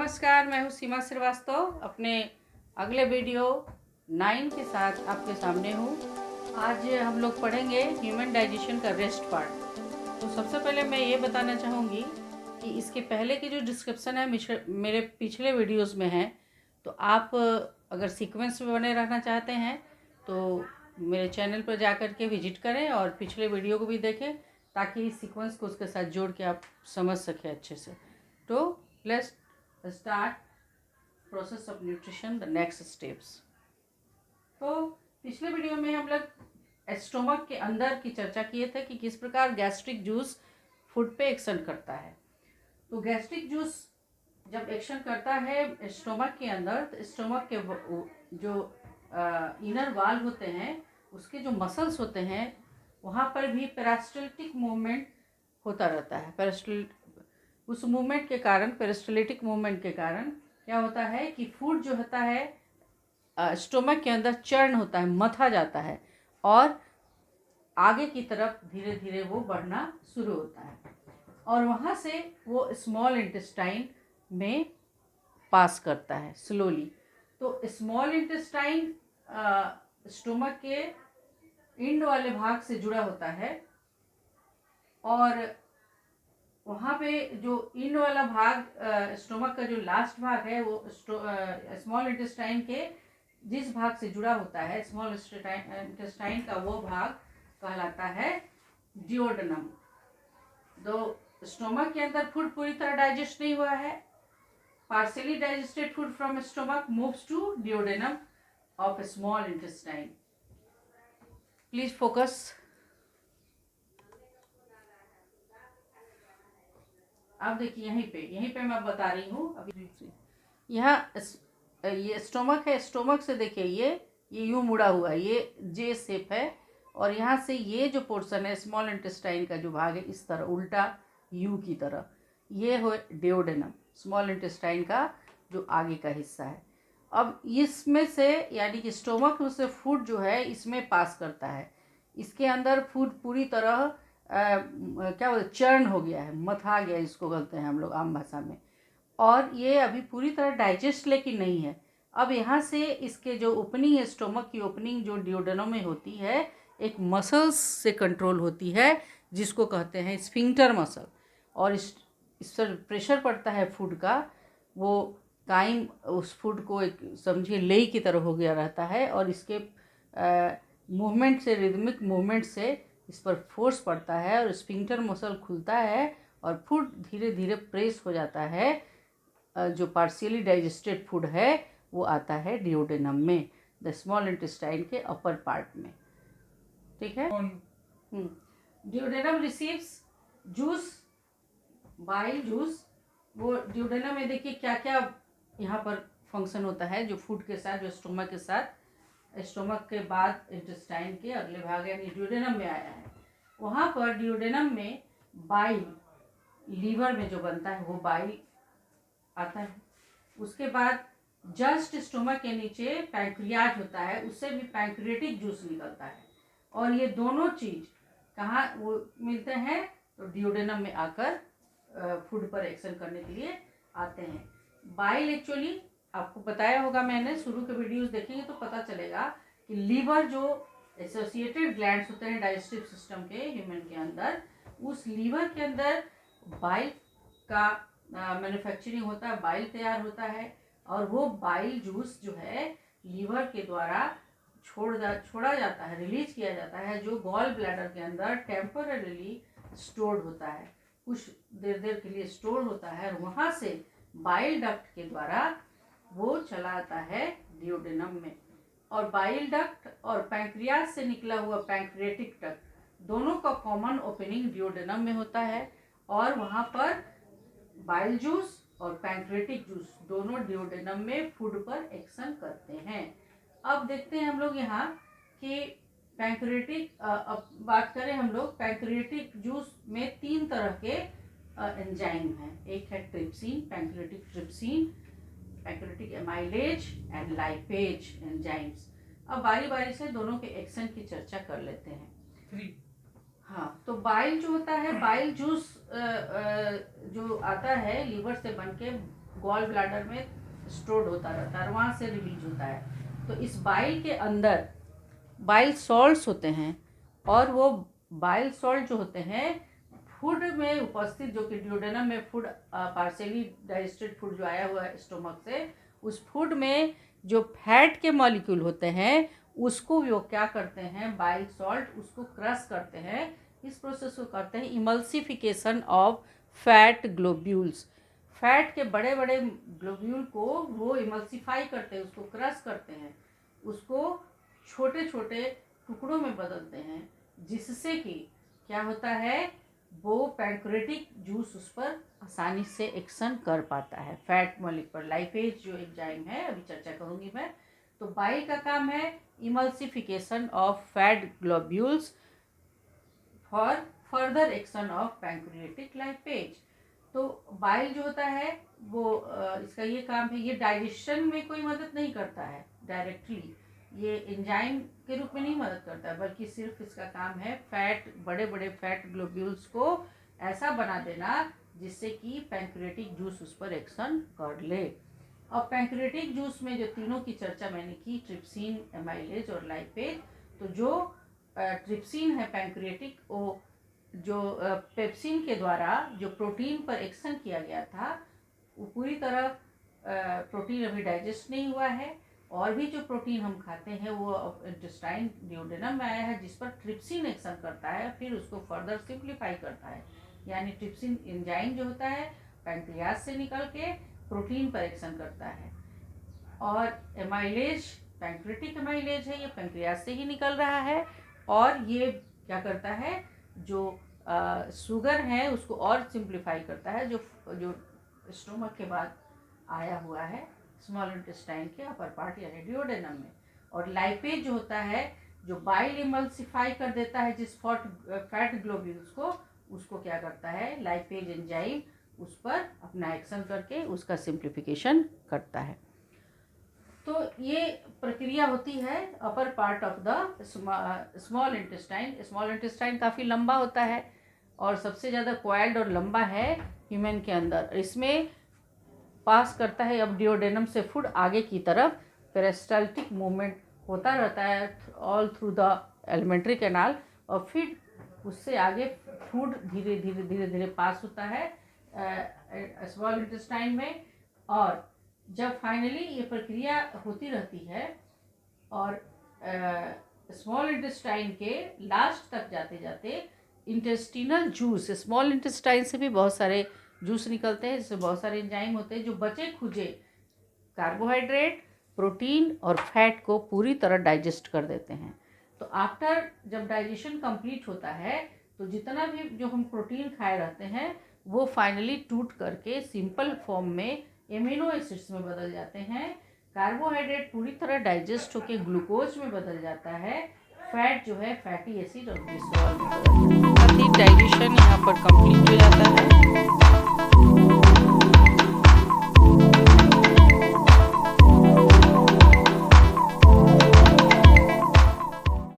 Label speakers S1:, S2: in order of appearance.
S1: नमस्कार, मैं हूँ सीमा श्रीवास्तव। अपने अगले वीडियो 9 के साथ आपके सामने हूँ। आज हम लोग पढ़ेंगे ह्यूमन डाइजेशन का रेस्ट पार्ट। तो सबसे पहले मैं ये बताना चाहूँगी कि इसके पहले की जो डिस्क्रिप्शन है मेरे पिछले वीडियोस में है। तो आप अगर सीक्वेंस में बने रहना चाहते हैं तो मेरे चैनल पर जा कर के विजिट करें और पिछले वीडियो को भी देखें, ताकि इस सीक्वेंस को उसके साथ जोड़ के आप समझ सकें अच्छे से। तो let's start process of nutrition, the next steps. तो पिछले वीडियो में हम लोग स्टोमक के अंदर की चर्चा किए थे कि किस प्रकार गैस्ट्रिक जूस फूड पे एक्शन करता है। तो गैस्ट्रिक जूस जब एक्शन करता है स्टोमक के अंदर, तो स्टोमक के जो इनर वाल होते हैं, उसके जो मसल्स होते हैं, वहाँ पर भी पेरिस्टाल्टिक मूवमेंट होता रहता है। उस मूवमेंट के कारण, पेरिस्टाल्टिक मूवमेंट के कारण क्या होता है कि फूड जो होता है स्टोमक के अंदर चर्न होता है, मथा जाता है और आगे की तरफ धीरे धीरे वो बढ़ना शुरू होता है और वहाँ से वो स्मॉल इंटेस्टाइन में पास करता है स्लोली। तो स्मॉल इंटेस्टाइन स्टोमक के इंड वाले भाग से जुड़ा होता है और वहाँ पे जो इन वाला भाग स्टोमक का जो लास्ट भाग है वो स्मॉल इंटेस्टाइन के जिस भाग से जुड़ा होता है, स्मॉल इंटेस्टाइन का वो भाग कहलाता है डिओडेनम। तो स्टोमक के अंदर फूड पूरी तरह डाइजेस्ट नहीं हुआ है, partially digested food from stomach moves to duodenum of small intestine. Please focus. अब देखिए यहीं पे मैं बता रही हूँ अभी। यहाँ ये स्टोमक है, स्टोमक से देखिए ये यूँ मुड़ा हुआ है, ये जे शेप है और यहाँ से ये जो पोर्शन है स्मॉल इंटेस्टाइन का जो भाग है इस तरह उल्टा यू की तरह, ये हो डिओडेनम, स्मॉल इंटेस्टाइन का जो आगे का हिस्सा है। अब इसमें से यानी कि स्टोमक से फूड जो है इसमें पास करता है, इसके अंदर फूड पूरी तरह क्या बोलते चर्न हो गया है, मथा गया, इसको बोलते हैं हम लोग आम भाषा में। और ये अभी पूरी तरह डाइजेस्ट लेकिन नहीं है। अब यहाँ से इसके जो ओपनिंग है, स्टोमक की ओपनिंग जो डिओडेनम में होती है, एक मसल्स से कंट्रोल होती है जिसको कहते हैं स्फिंक्टर मसल। और इस पर प्रेशर पड़ता है फूड का, वो काइम उस फूड को एक समझिए लेई की तरह हो गया रहता है और इसके मूवमेंट से, रिदमिक मूवमेंट से इस पर फोर्स पड़ता है और स्फिंक्टर मसल खुलता है और फूड धीरे धीरे प्रेस हो जाता है। जो पार्शियली डाइजेस्टेड फूड है वो आता है डिओडेनम में, द स्मॉल इंटेस्टाइन के अपर पार्ट में। ठीक है। Duodenum receives juice, bile juice. वो डिओडेनम में देखिए क्या क्या यहाँ पर फंक्शन होता है जो फूड के साथ, जो स्टोमक के साथ, स्टोमक के बाद इंटेस्टाइन के अगले भाग यानी डिओडेनम में आया है। वहाँ पर डिओडेनम में बाइल, लीवर में जो बनता है वो बाइल आता है। उसके बाद जस्ट स्टोमक के नीचे पैंक्रियाज होता है, उससे भी पैंक्रियाटिक जूस निकलता है और ये दोनों चीज़ कहाँ वो मिलते हैं, तो डिओडेनम में आकर फूड पर एक्शन करने के लिए आते हैं। बाइल एक्चुअली आपको बताया होगा मैंने, शुरू के वीडियोस देखेंगे तो पता चलेगा कि लीवर जो एसोसिएटेड ग्लैंड्स होते हैं डाइजेस्टिव सिस्टम के ह्यूमन के अंदर, उस लीवर के अंदर बाइल का मैन्युफैक्चरिंग होता है, बाइल तैयार होता है और वो बाइल जूस जो है लीवर के द्वारा छोड़ा जाता है, रिलीज किया जाता है, जो गॉल ब्लैडर के अंदर टेम्पररीली स्टोर्ड होता है, कुछ देर के लिए स्टोर होता है और वहाँ से बाइल डक्ट के द्वारा वो चला आता है डिओडेनम में। और बाइल डक्ट और पैंक्रियाज से निकला हुआ पैंक्रियाटिक डक्ट दोनों का कॉमन ओपनिंग डिओडेनम में होता है और वहाँ पर बाइल जूस और पैंक्रियाटिक जूस दोनों डिओडेनम में फूड पर एक्शन करते हैं। अब देखते हैं हम लोग यहाँ कि पैंक्रियाटिक, अब बात करें हम लोग पैंक्रियाटिक जूस में 3 तरह के एंजाइम हैं। एक है trypsin, pancreatic trypsin, pancreatic amylase and lipase enzymes. अब बारी बारी से दोनों के एक्शन की चर्चा कर लेते हैं। हाँ, तो बाइल जो होता है, बाइल जूस जो आता है लीवर से बनके गॉल ब्लैडर में स्टोर्ड होता रहता है और वहाँ से रिलीज होता है। तो इस बाइल के अंदर बाइल सॉल्ट्स होते हैं और वो बाइल सॉल्ट जो होते हैं फूड में उपस्थित, जो कि ड्यूडेनम में फूड पार्शियली डाइजेस्टेड फूड जो आया हुआ है स्टोमक से, उस फूड में जो फैट के मॉलिक्यूल होते हैं उसको वो क्या करते हैं, बाइल सॉल्ट उसको क्रश करते हैं। इस प्रोसेस को करते हैं emulsification of fat globules. Fat के बड़े बड़े ग्लोब्यूल को वो इमल्सिफाई करते हैं, उसको क्रश करते हैं, उसको छोटे छोटे टुकड़ों में बदलते हैं, जिससे कि क्या होता है, वो पैंक्रेटिक जूस उस पर आसानी से एक्शन कर पाता है। फैट मॉलिक्यूल पर लाइपेज जो एंजाइम है, अभी चर्चा करूंगी मैं। तो बाइल का काम है emulsification of fat globules for further action of pancreatic lipase. तो बाइल जो होता है वो इसका ये काम है, ये डाइजेशन में कोई मदद नहीं करता है डायरेक्टली, ये एंजाइम के रूप में नहीं मदद करता है, बल्कि सिर्फ इसका काम है फैट, बड़े बड़े फैट ग्लोब्यूल्स को ऐसा बना देना जिससे कि पैंक्रियाटिक जूस उस पर एक्शन कर ले। अब पैंक्रियाटिक जूस में जो तीनों की चर्चा मैंने की, ट्रिप्सिन, एमाइलेज और लाइपेज, तो जो ट्रिप्सिन है पैंक्रियाटिक, वो जो पेप्सिन के द्वारा जो प्रोटीन पर एक्शन किया गया था वो पूरी तरह प्रोटीन अभी डाइजेस्ट नहीं हुआ है, और भी जो प्रोटीन हम खाते हैं वो इंटेस्टाइन ड्यूडेनम में आया है, जिस पर ट्रिप्सिन एक्शन करता है, फिर उसको फर्दर सिंप्लीफाई करता है। यानी ट्रिप्सिन एंजाइम जो होता है पैंक्रियाज से निकल के प्रोटीन पर एक्शन करता है, और एमाइलेज पैंक्रियाटिक एमाइलेज है, ये पैंक्रियाज से ही निकल रहा है, और ये क्या करता है, जो शुगर है उसको और सिंप्लीफाई करता है, जो स्टोमक के बाद आया हुआ है स्मॉल इंटेस्टाइन के अपर पार्ट यानी ड्यूडेनम में। और लाइपेज जो होता है जो बाइल इमल्सिफाई कर देता है जिस फैट ग्लोब्यूल्स को, उसको क्या करता है, लाइपेज एंजाइम उस पर अपना एक्शन करके उसका सिंप्लीफिकेशन करता है। तो ये प्रक्रिया होती है upper part of the small intestine. Small intestine काफ़ी लंबा होता है और सबसे ज़्यादा कॉइल्ड और लंबा है ह्यूमन के अंदर। इसमें पास करता है अब ड्यूडेनम से फूड आगे की तरफ, पेरिस्टाल्टिक मूवमेंट होता रहता है all through the alimentary canal, और फिर उससे आगे फूड धीरे धीरे धीरे धीरे पास होता है स्मॉल इंटेस्टाइन में। और जब फाइनली ये प्रक्रिया होती रहती है और स्मॉल इंटेस्टाइन के लास्ट तक जाते जाते इंटेस्टिनल जूस, स्मॉल इंटेस्टाइन से भी बहुत सारे जूस निकलते हैं जिससे बहुत सारे एंजाइम होते हैं जो बचे खुजे कार्बोहाइड्रेट, प्रोटीन और फैट को पूरी तरह डाइजेस्ट कर देते हैं। तो आफ्टर जब डाइजेशन कंप्लीट होता है तो जितना भी जो हम प्रोटीन खाए रहते हैं वो फाइनली टूट करके सिंपल फॉर्म में एमिनो एसिड्स में बदल जाते हैं, कार्बोहाइड्रेट पूरी तरह डाइजेस्ट होकर ग्लूकोज में बदल जाता है, फैट जो है फैटी एसिड और ग्लिसरॉल में बदल जाता है। डाइजेशन यहाँ पर कंप्लीट हो जाता है।